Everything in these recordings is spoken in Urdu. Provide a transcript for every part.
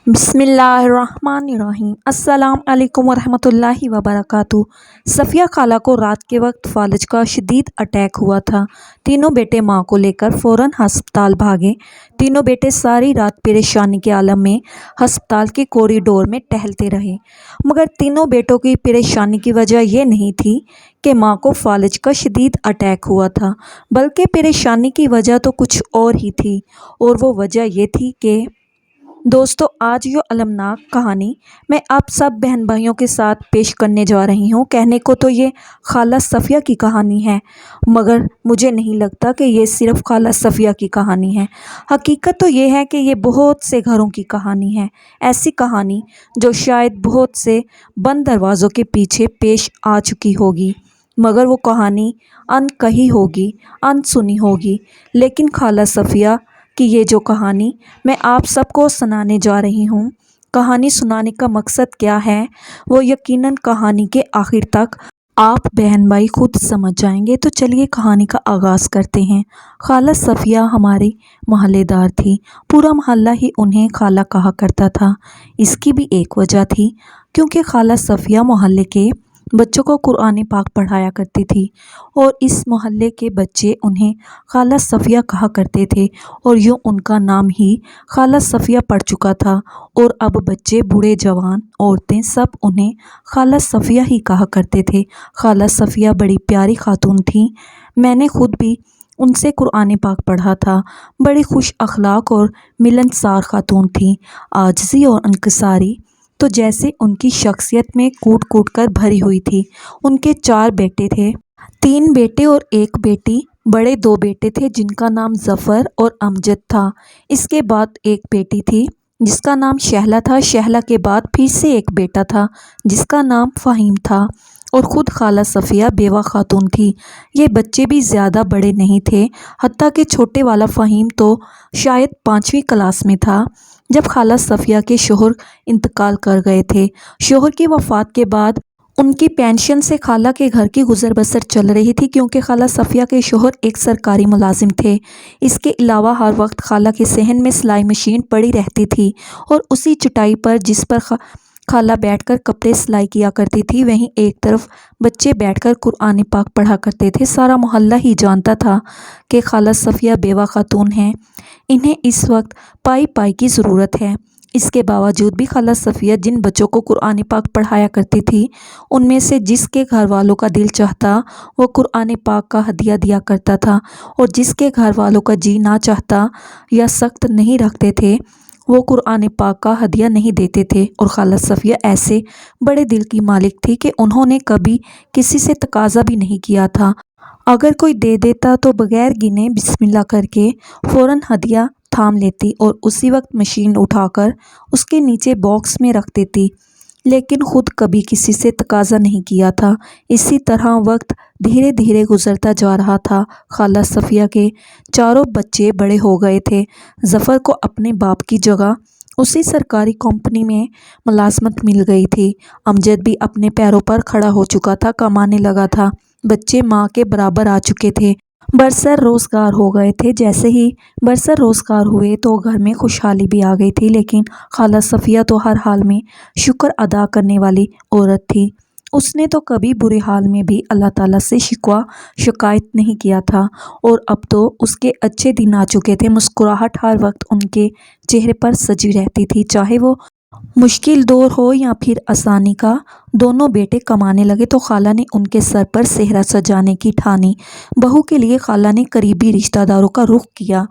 بسم اللہ الرحمن الرحیم۔ السلام علیکم ورحمۃ اللہ وبرکاتہ۔ صفیہ خالہ کو رات کے وقت فالج کا شدید اٹیک ہوا تھا۔ تینوں بیٹے ماں کو لے کر فوراً ہسپتال بھاگے۔ تینوں بیٹے ساری رات پریشانی کے عالم میں ہسپتال کے کوریڈور میں ٹہلتے رہے، مگر تینوں بیٹوں کی پریشانی کی وجہ یہ نہیں تھی کہ ماں کو فالج کا شدید اٹیک ہوا تھا، بلکہ پریشانی کی وجہ تو کچھ اور ہی تھی، اور وہ وجہ یہ تھی کہ دوستو، آج یہ المناک کہانی میں آپ سب بہن بھائیوں کے ساتھ پیش کرنے جا رہی ہوں۔ کہنے کو تو یہ خالہ صفیہ کی کہانی ہے، مگر مجھے نہیں لگتا کہ یہ صرف خالہ صفیہ کی کہانی ہے۔ حقیقت تو یہ ہے کہ یہ بہت سے گھروں کی کہانی ہے، ایسی کہانی جو شاید بہت سے بند دروازوں کے پیچھے پیش آ چکی ہوگی، مگر وہ کہانی ان کہی ہوگی، ان سنی ہوگی۔ لیکن خالہ صفیہ کی یہ جو کہانی میں آپ سب کو سنانے جا رہی ہوں، کہانی سنانے کا مقصد کیا ہے وہ یقیناً کہانی کے آخر تک آپ بہن بھائی خود سمجھ جائیں گے۔ تو چلیے کہانی کا آغاز کرتے ہیں۔ خالہ صفیہ ہماری محلے دار تھی، پورا محلہ ہی انہیں خالہ کہا کرتا تھا۔ اس کی بھی ایک وجہ تھی، کیونکہ خالہ صفیہ محلے کے بچوں کو قرآن پاک پڑھایا کرتی تھی، اور اس محلے کے بچے انہیں خالہ صفیہ کہا کرتے تھے، اور یوں ان کا نام ہی خالہ صفیہ پڑ چکا تھا، اور اب بچے بوڑھے جوان عورتیں سب انہیں خالہ صفیہ ہی کہا کرتے تھے۔ خالہ صفیہ بڑی پیاری خاتون تھیں، میں نے خود بھی ان سے قرآن پاک پڑھا تھا۔ بڑی خوش اخلاق اور ملنسار خاتون تھیں، عاجزی اور انکساری تو جیسے ان کی شخصیت میں کوٹ کوٹ کر بھری ہوئی تھی۔ ان کے 4 بیٹے تھے، 3 بیٹے اور 1 بیٹی۔ بڑے 2 بیٹے تھے جن کا نام ظفر اور امجد تھا، اس کے بعد 1 بیٹی تھی جس کا نام شہلہ تھا، شہلہ کے بعد پھر سے 1 بیٹا تھا جس کا نام فہیم تھا، اور خود خالہ صفیہ بیوہ خاتون تھی۔ یہ بچے بھی زیادہ بڑے نہیں تھے، حتیٰ کہ چھوٹے والا فہیم تو شاید 5ویں کلاس میں تھا جب خالہ صفیہ کے شوہر انتقال کر گئے تھے۔ شوہر کی وفات کے بعد ان کی پینشن سے خالہ کے گھر کی گزر بسر چل رہی تھی، کیونکہ خالہ صفیہ کے شوہر ایک سرکاری ملازم تھے۔ اس کے علاوہ ہر وقت خالہ کے صحن میں سلائی مشین پڑی رہتی تھی، اور اسی چٹائی پر جس پر خالہ بیٹھ کر کپڑے سلائی کیا کرتی تھی، وہیں ایک طرف بچے بیٹھ کر قرآن پاک پڑھا کرتے تھے۔ سارا محلہ ہی جانتا تھا کہ خالہ صفیہ بیوہ خاتون ہیں، انہیں اس وقت پائی کی ضرورت ہے۔ اس کے باوجود بھی خالہ صفیہ جن بچوں کو قرآن پاک پڑھایا کرتی تھی، ان میں سے جس کے گھر والوں کا دل چاہتا وہ قرآن پاک کا ہدیہ دیا کرتا تھا، اور جس کے گھر والوں کا جی نہ چاہتا یا سخت نہیں رکھتے تھے وہ قرآن پاک کا ہدیہ نہیں دیتے تھے۔ اور خالہ صفیہ ایسے بڑے دل کی مالک تھی کہ انہوں نے کبھی کسی سے تقاضا بھی نہیں کیا تھا، اگر کوئی دے دیتا تو بغیر گنے بسم اللہ کر کے فوراً ہدیہ تھام لیتی اور اسی وقت مشین اٹھا کر اس کے نیچے باکس میں رکھ دیتی، لیکن خود کبھی کسی سے تقاضا نہیں کیا تھا۔ اسی طرح وقت دھیرے دھیرے گزرتا جا رہا تھا۔ خالہ صفیہ کے 4 بچے بڑے ہو گئے تھے۔ ظفر کو اپنے باپ کی جگہ اسی سرکاری کمپنی میں ملازمت مل گئی تھی۔ امجد بھی اپنے پیروں پر کھڑا ہو چکا تھا، کمانے لگا تھا، بچے ماں کے برابر آ چکے تھے، برسر روزگار ہو گئے تھے۔ جیسے ہی برسر روزگار ہوئے تو گھر میں خوشحالی بھی آ گئی تھی، لیکن خالہ صفیہ تو ہر حال میں شکر ادا کرنے والی عورت تھی۔ اس نے تو کبھی برے حال میں بھی اللہ تعالیٰ سے شکوہ شکایت نہیں کیا تھا، اور اب تو اس کے اچھے دن آ چکے تھے۔ مسکراہٹ ہر وقت ان کے چہرے پر سجی رہتی تھی، چاہے وہ مشکل دور ہو یا پھر آسانی کا۔ دونوں بیٹے کمانے لگے تو خالہ نے ان کے سر پر سہرا سجانے کی ٹھانی۔ بہو کے لیے خالہ نے قریبی رشتہ داروں کا رخ کیا،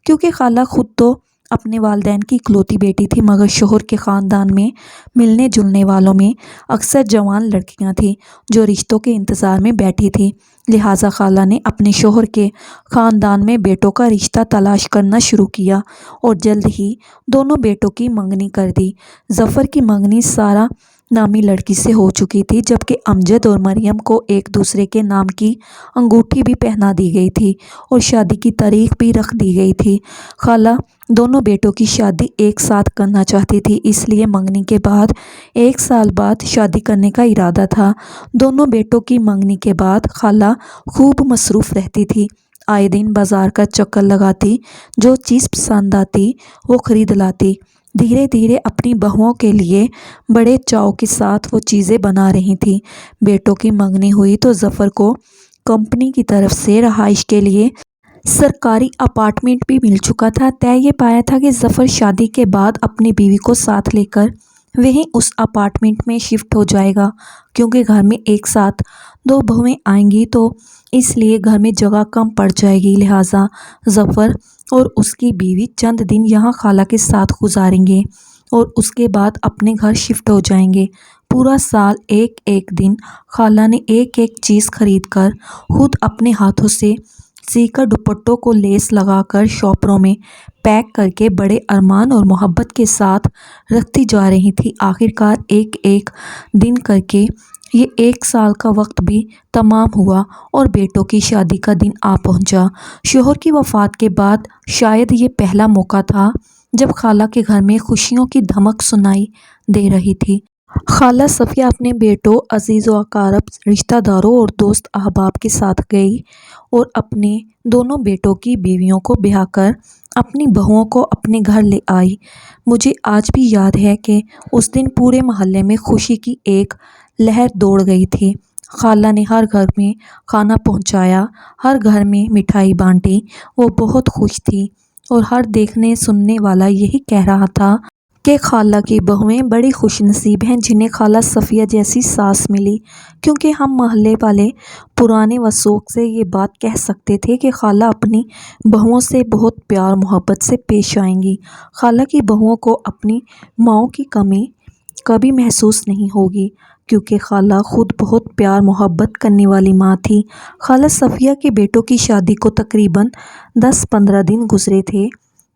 کیونکہ خالہ خود تو اپنے والدین کی اکلوتی بیٹی تھی، مگر شوہر کے خاندان میں ملنے جلنے والوں میں اکثر جوان لڑکیاں تھیں جو رشتوں کے انتظار میں بیٹھی تھیں۔ لہٰذا خالہ نے اپنے شوہر کے خاندان میں بیٹوں کا رشتہ تلاش کرنا شروع کیا، اور جلد ہی دونوں بیٹوں کی منگنی کر دی۔ ظفر کی منگنی سارا نامی لڑکی سے ہو چکی تھی، جبکہ امجد اور مریم کو ایک دوسرے کے نام کی انگوٹھی بھی پہنا دی گئی تھی، اور شادی کی تاریخ بھی رکھ دی گئی تھی۔ خالہ دونوں بیٹوں کی شادی ایک ساتھ کرنا چاہتی تھی، اس لیے منگنی کے بعد 1 سال بعد شادی کرنے کا ارادہ تھا۔ دونوں بیٹوں کی منگنی کے بعد خالہ خوب مصروف رہتی تھی، آئے دن بازار کا چکر لگاتی، جو چیز پسند آتی وہ خرید لاتی۔ دھیرے دھیرے اپنی بہوؤں کے لیے بڑے چاؤ کے ساتھ وہ چیزیں بنا رہی تھی۔ بیٹوں کی منگنی ہوئی تو ظفر کو کمپنی کی طرف سے رہائش کے لیے سرکاری اپارٹمنٹ بھی مل چکا تھا۔ طے یہ پایا تھا کہ ظفر شادی کے بعد اپنی بیوی کو ساتھ لے کر وہیں اس اپارٹمنٹ میں شفٹ ہو جائے گا، کیونکہ گھر میں ایک ساتھ دو بہویں آئیں گی تو اس لیے گھر میں جگہ کم پڑ جائے گی، لہٰذا ظفر اور اس کی بیوی چند دن یہاں خالہ کے ساتھ گزاریں گے اور اس کے بعد اپنے گھر شفٹ ہو جائیں گے۔ پورا سال ایک ایک دن خالہ نے ایک ایک چیز خرید کر خود اپنے ہاتھوں سے سی کر دوپٹوں کو لیس لگا کر شاپروں میں پیک کر کے بڑے ارمان اور محبت کے ساتھ رکھتی جا رہی تھی۔ آخرکار ایک ایک دن کر کے یہ ایک سال کا وقت بھی تمام ہوا اور بیٹوں کی شادی کا دن آ پہنچا۔ شوہر کی وفات کے بعد شاید یہ پہلا موقع تھا جب خالہ کے گھر میں خوشیوں کی دھمک سنائی دے رہی تھی۔ خالہ صفیہ اپنے بیٹوں، عزیز و اقارب، رشتہ داروں اور دوست احباب کے ساتھ گئی اور اپنے دونوں بیٹوں کی بیویوں کو بیاہ کر اپنی بہوؤں کو اپنے گھر لے آئی۔ مجھے آج بھی یاد ہے کہ اس دن پورے محلے میں خوشی کی ایک لہر دوڑ گئی تھی۔ خالہ نے ہر گھر میں کھانا پہنچایا، ہر گھر میں مٹھائی بانٹی۔ وہ بہت خوش تھی اور ہر دیکھنے سننے والا یہی کہہ رہا تھا کہ خالہ کی بہویں بڑی خوش نصیب ہیں جنہیں خالہ صفیہ جیسی ساس ملی، کیونکہ ہم محلے والے پرانے وثوق سے یہ بات کہہ سکتے تھے کہ خالہ اپنی بہوؤں سے بہت پیار محبت سے پیش آئیں گی۔ خالہ کی بہوؤں کو اپنی ماؤں کی کمی کبھی محسوس نہیں ہوگی، کیونکہ خالہ خود بہت پیار محبت کرنے والی ماں تھی۔ خالہ صفیہ کے بیٹوں کی شادی کو تقریباً 10-15 دن گزرے تھے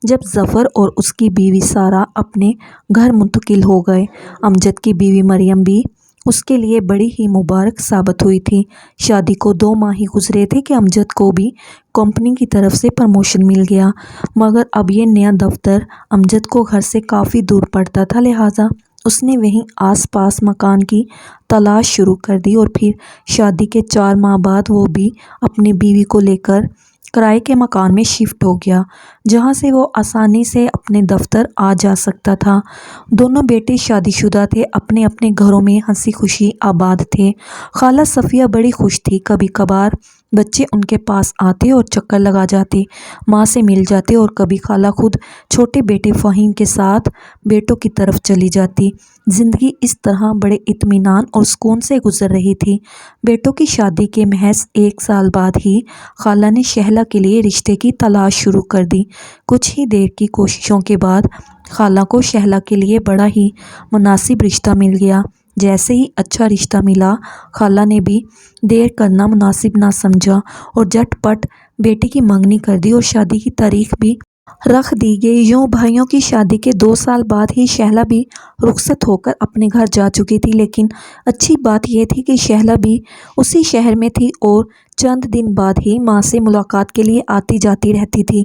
جب ظفر اور اس کی بیوی سارہ اپنے گھر منتقل ہو گئے۔ امجد کی بیوی مریم بھی اس کے لیے بڑی ہی مبارک ثابت ہوئی تھی۔ شادی کو 2 ماہ ہی گزرے تھے کہ امجد کو بھی کمپنی کی طرف سے پروموشن مل گیا، مگر اب یہ نیا دفتر امجد کو گھر سے کافی دور پڑتا تھا، لہٰذا اس نے وہیں آس پاس مکان کی تلاش شروع کر دی اور پھر شادی کے 4 ماہ بعد وہ بھی اپنی بیوی کو لے کر کرائے کے مکان میں شفٹ ہو گیا، جہاں سے وہ آسانی سے اپنے دفتر آ جا سکتا تھا۔ دونوں بیٹے شادی شدہ تھے، اپنے اپنے گھروں میں ہنسی خوشی آباد تھے۔ خالہ صفیہ بڑی خوش تھی، کبھی کبھار بچے ان کے پاس آتے اور چکر لگا جاتے، ماں سے مل جاتے اور کبھی خالہ خود چھوٹے بیٹے فہیم کے ساتھ بیٹوں کی طرف چلی جاتی۔ زندگی اس طرح بڑے اطمینان اور سکون سے گزر رہی تھی۔ بیٹوں کی شادی کے محض 1 سال بعد ہی خالہ نے شہلہ کے لیے رشتے کی تلاش شروع کر دی۔ کچھ ہی دیر کی کوششوں کے بعد خالہ کو شہلہ کے لیے بڑا ہی مناسب رشتہ مل گیا۔ جیسے ہی اچھا رشتہ ملا، خالہ نے بھی دیر کرنا مناسب نہ سمجھا اور جھٹ پٹ بیٹی کی منگنی کر دی اور شادی کی تاریخ بھی رکھ دی گئی۔ یوں بھائیوں کی شادی کے 2 سال بعد ہی شہلہ بھی رخصت ہو کر اپنے گھر جا چکی تھی، لیکن اچھی بات یہ تھی کہ شہلہ بھی اسی شہر میں تھی اور چند دن بعد ہی ماں سے ملاقات کے لیے آتی جاتی رہتی تھی۔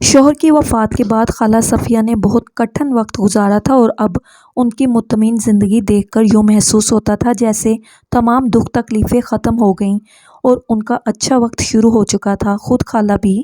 شوہر کی وفات کے بعد خالہ صفیہ نے بہت کٹھن وقت گزارا تھا اور اب ان کی مطمئن زندگی دیکھ کر یوں محسوس ہوتا تھا جیسے تمام دکھ تکلیفیں ختم ہو گئیں اور ان کا اچھا وقت شروع ہو چکا تھا۔ خود خالہ بھی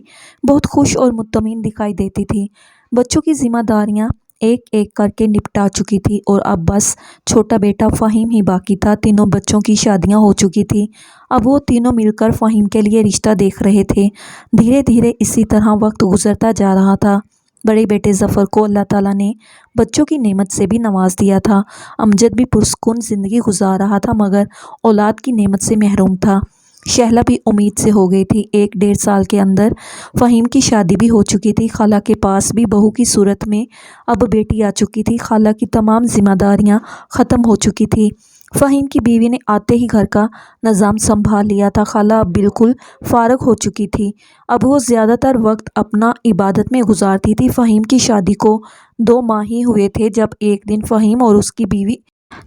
بہت خوش اور مطمئن دکھائی دیتی تھی۔ بچوں کی ذمہ داریاں ایک ایک کر کے نپٹا چکی تھی اور اب بس چھوٹا بیٹا فہیم ہی باقی تھا۔ تینوں بچوں کی شادیاں ہو چکی تھی، اب وہ تینوں مل کر فہیم کے لیے رشتہ دیکھ رہے تھے۔ دھیرے دھیرے اسی طرح وقت گزرتا جا رہا تھا۔ بڑے بیٹے ظفر کو اللہ تعالیٰ نے بچوں کی نعمت سے بھی نواز دیا تھا۔ امجد بھی پرسکون زندگی گزار رہا تھا، مگر اولاد کی نعمت سے محروم تھا۔ شہلہ بھی امید سے ہو گئی تھی۔ 1-1.5 سال کے اندر فہیم کی شادی بھی ہو چکی تھی۔ خالہ کے پاس بھی بہو کی صورت میں اب بیٹی آ چکی تھی۔ خالہ کی تمام ذمہ داریاں ختم ہو چکی تھی۔ فہیم کی بیوی نے آتے ہی گھر کا نظام سنبھال لیا تھا۔ خالہ اب بالکل فارغ ہو چکی تھی، اب وہ زیادہ تر وقت اپنا عبادت میں گزارتی تھی۔ فہیم کی شادی کو 2 ماہ ہی ہوئے تھے جب ایک دن فہیم اور اس کی بیوی